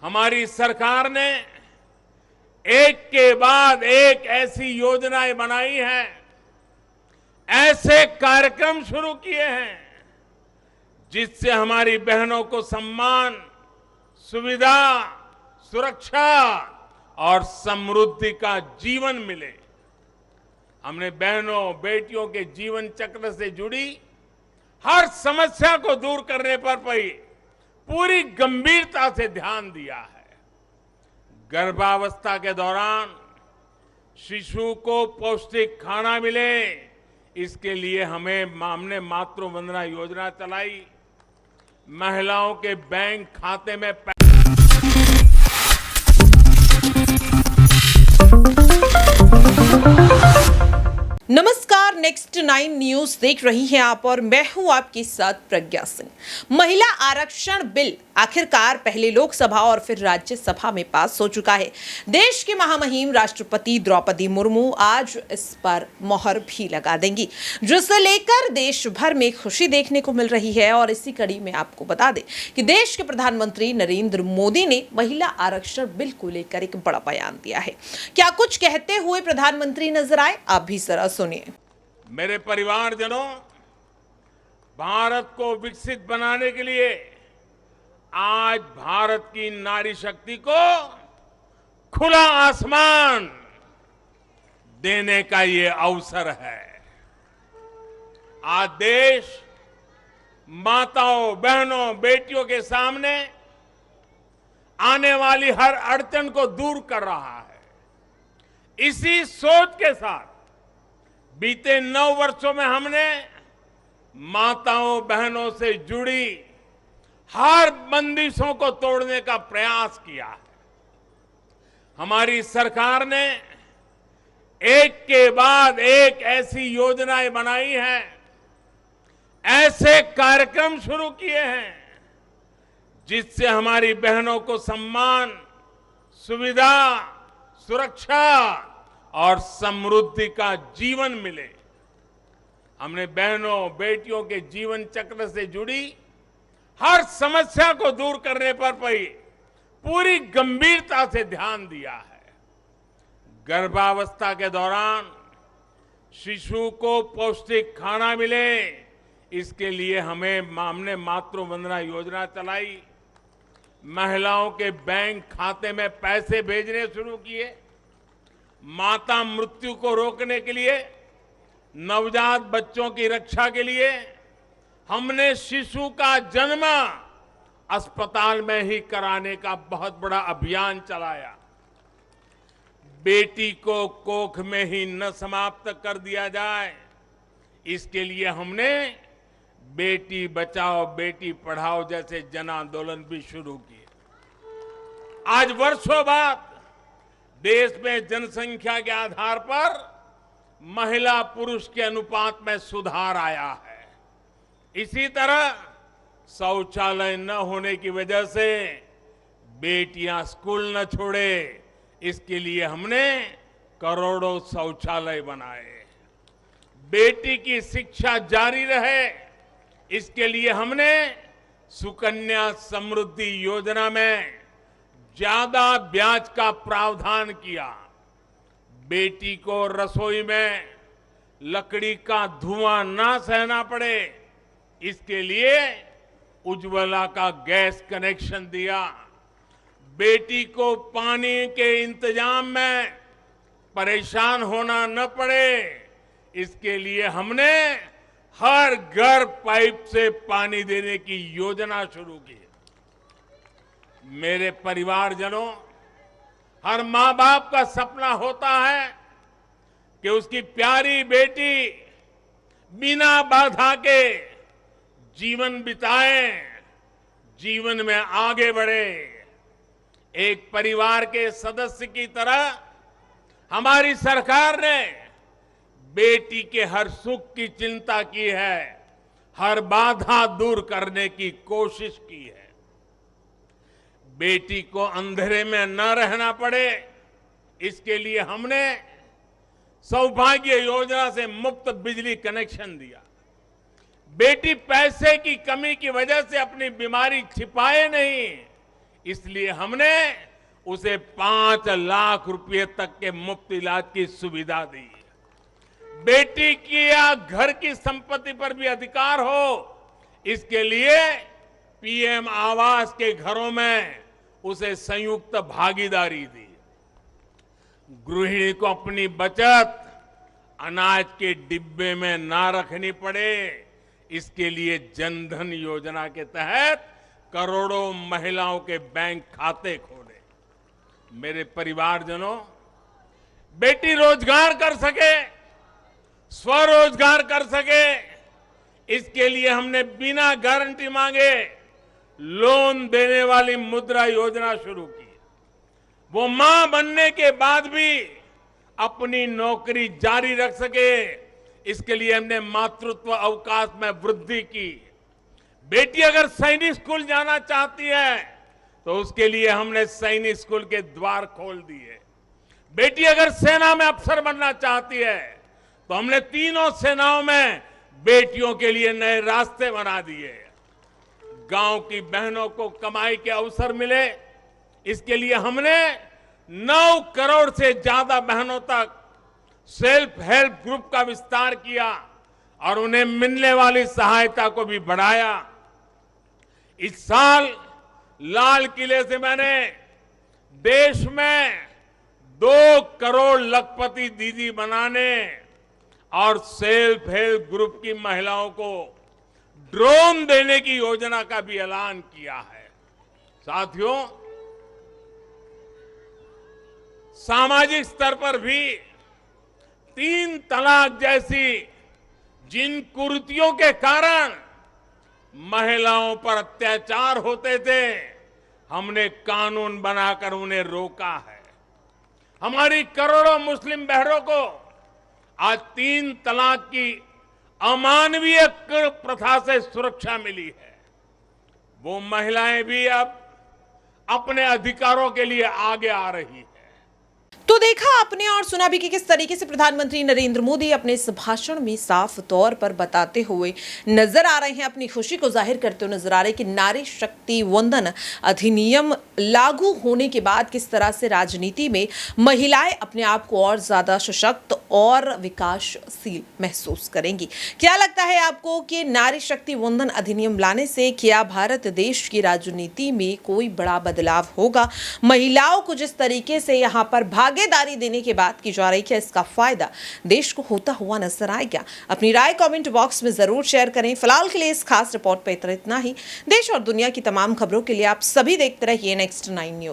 हमारी सरकार ने एक के बाद एक ऐसी योजनाएं बनाई हैं, ऐसे कार्यक्रम शुरू किए हैं जिससे हमारी बहनों को सम्मान, सुविधा, सुरक्षा और समृद्धि का जीवन मिले। हमने बहनों बेटियों के जीवन चक्र से जुड़ी हर समस्या को दूर करने पर पूरी गंभीरता से ध्यान दिया है। गर्भावस्था के दौरान शिशु को पौष्टिक खाना मिले, इसके लिए हमने मातृ वंदना योजना चलाई। महिलाओं के बैंक खाते में नमस्कार, नेक्स्ट 9 न्यूज देख रही हैं आप और मैं हूं आपके साथ प्रज्ञा सिंह। महिला आरक्षण बिल आखिरकार पहले लोकसभा और फिर राज्यसभा में पास हो चुका है। देश की महामहिम राष्ट्रपति द्रौपदी मुर्मू आज इस पर मोहर भी लगा देंगी, जिसे लेकर देश भर में खुशी देखने को मिल रही है। और इसी कड़ी में आपको बता दें कि देश के प्रधानमंत्री नरेंद्र मोदी ने महिला आरक्षण बिल को लेकर एक बड़ा बयान दिया है। क्या कुछ कहते हुए प्रधानमंत्री नजर आए, आप भी जरा सुनिए। मेरे परिवारजनों, भारत को विकसित बनाने के लिए आज भारत की नारी शक्ति को खुला आसमान देने का ये अवसर है। आज देश माताओं, बहनों, बेटियों के सामने आने वाली हर अड़चन को दूर कर रहा है। इसी सोच के साथ बीते 9 वर्षों में हमने माताओं, बहनों से जुड़ी हर बंदिशों को तोड़ने का प्रयास किया है। हमारी सरकार ने एक के बाद एक ऐसी योजनाएं बनाई हैं, ऐसे कार्यक्रम शुरू किए हैं जिससे हमारी बहनों को सम्मान, सुविधा, सुरक्षा और समृद्धि का जीवन मिले। हमने बहनों बेटियों के जीवन चक्र से जुड़ी हर समस्या को दूर करने पर पूरी गंभीरता से ध्यान दिया है। गर्भावस्था के दौरान शिशु को पौष्टिक खाना मिले, इसके लिए हमने मातृ वंदना योजना चलाई। महिलाओं के बैंक खाते में पैसे भेजने शुरू किए। माता मृत्यु को रोकने के लिए, नवजात बच्चों की रक्षा के लिए हमने शिशु का जन्म अस्पताल में ही कराने का बहुत बड़ा अभियान चलाया। बेटी को कोख में ही न समाप्त कर दिया जाए, इसके लिए हमने बेटी बचाओ बेटी पढ़ाओ जैसे जन आंदोलन भी शुरू किए। आज वर्षों बाद देश में जनसंख्या के आधार पर महिला पुरुष के अनुपात में सुधार आया है। इसी तरह शौचालय न होने की वजह से बेटियां स्कूल न छोड़े, इसके लिए हमने करोड़ों शौचालय बनाए। बेटी की शिक्षा जारी रहे, इसके लिए हमने सुकन्या समृद्धि योजना में ज्यादा ब्याज का प्रावधान किया। बेटी को रसोई में लकड़ी का धुआं ना सहना पड़े, इसके लिए उज्ज्वला का गैस कनेक्शन दिया। बेटी को पानी के इंतजाम में परेशान होना न पड़े, इसके लिए हमने हर घर पाइप से पानी देने की योजना शुरू की। मेरे परिवारजनों, हर मां बाप का सपना होता है कि उसकी प्यारी बेटी बिना बाधा के जीवन बिताए, जीवन में आगे बढ़े। एक परिवार के सदस्य की तरह हमारी सरकार ने बेटी के हर सुख की चिंता की है, हर बाधा दूर करने की कोशिश की है। बेटी को अंधेरे में न रहना पड़े, इसके लिए हमने सौभाग्य योजना से मुफ्त बिजली कनेक्शन दिया। बेटी पैसे की कमी की वजह से अपनी बीमारी छिपाए नहीं, इसलिए हमने उसे 5 लाख रुपए तक के मुफ्त इलाज की सुविधा दी। बेटी की या घर की संपत्ति पर भी अधिकार हो, इसके लिए पीएम आवास के घरों में उसे संयुक्त भागीदारी दी। गृहिणी को अपनी बचत अनाज के डिब्बे में ना रखनी पड़े, इसके लिए जनधन योजना के तहत करोड़ों महिलाओं के बैंक खाते खोले। मेरे परिवारजनों, बेटी रोजगार कर सके, स्वरोजगार कर सके, इसके लिए हमने बिना गारंटी मांगे लोन देने वाली मुद्रा योजना शुरू की। वो मां बनने के बाद भी अपनी नौकरी जारी रख सके, इसके लिए हमने मातृत्व अवकाश में वृद्धि की। बेटी अगर सैनिक स्कूल जाना चाहती है तो उसके लिए हमने सैनिक स्कूल के द्वार खोल दिए। बेटी अगर सेना में अफसर बनना चाहती है तो हमने तीनों सेनाओं में बेटियों के लिए नए रास्ते बना दिए। गांव की बहनों को कमाई के अवसर मिले, इसके लिए हमने 9 करोड़ से ज्यादा बहनों तक सेल्फ हेल्प ग्रुप का विस्तार किया और उन्हें मिलने वाली सहायता को भी बढ़ाया। इस साल लाल किले से मैंने देश में 2 करोड़ लखपति दीदी बनाने और सेल्फ हेल्प ग्रुप की महिलाओं को ड्रोन देने की योजना का भी ऐलान किया है। साथियों, सामाजिक स्तर पर भी 3 तलाक जैसी जिन कुरीतियों के कारण महिलाओं पर अत्याचार होते थे, हमने कानून बनाकर उन्हें रोका है। हमारी करोड़ों मुस्लिम बहनों को आज 3 तलाक की अमानवीय प्रथा से सुरक्षा मिली है। वो महिलाएं भी अब अपने अधिकारों के लिए आगे आ रही है। तो देखा आपने और सुना भी कि किस तरीके से प्रधानमंत्री नरेंद्र मोदी अपने इस भाषण में साफ तौर पर बताते हुए नजर आ रहे हैं, अपनी खुशी को जाहिर करते हुए नजर आ रहे हैं कि नारी शक्ति वंदन अधिनियम लागू होने के बाद किस तरह से राजनीति में महिलाएं अपने आप को और ज्यादा सशक्त और विकासशील महसूस करेंगी। क्या लगता है आपको कि नारी शक्ति वंदन अधिनियम लाने से क्या भारत देश की राजनीति में कोई बड़ा बदलाव होगा? महिलाओं को जिस तरीके से यहाँ पर भागीदारी देने की बात की जा रही है, इसका फायदा देश को होता हुआ नजर आएगा? अपनी राय कमेंट बॉक्स में जरूर शेयर करें। फिलहाल के लिए इस खास रिपोर्ट पर इतना ही। देश और दुनिया की तमाम खबरों के लिए आप सभी देखते रहिए नेक्स्ट 9 न्यूज।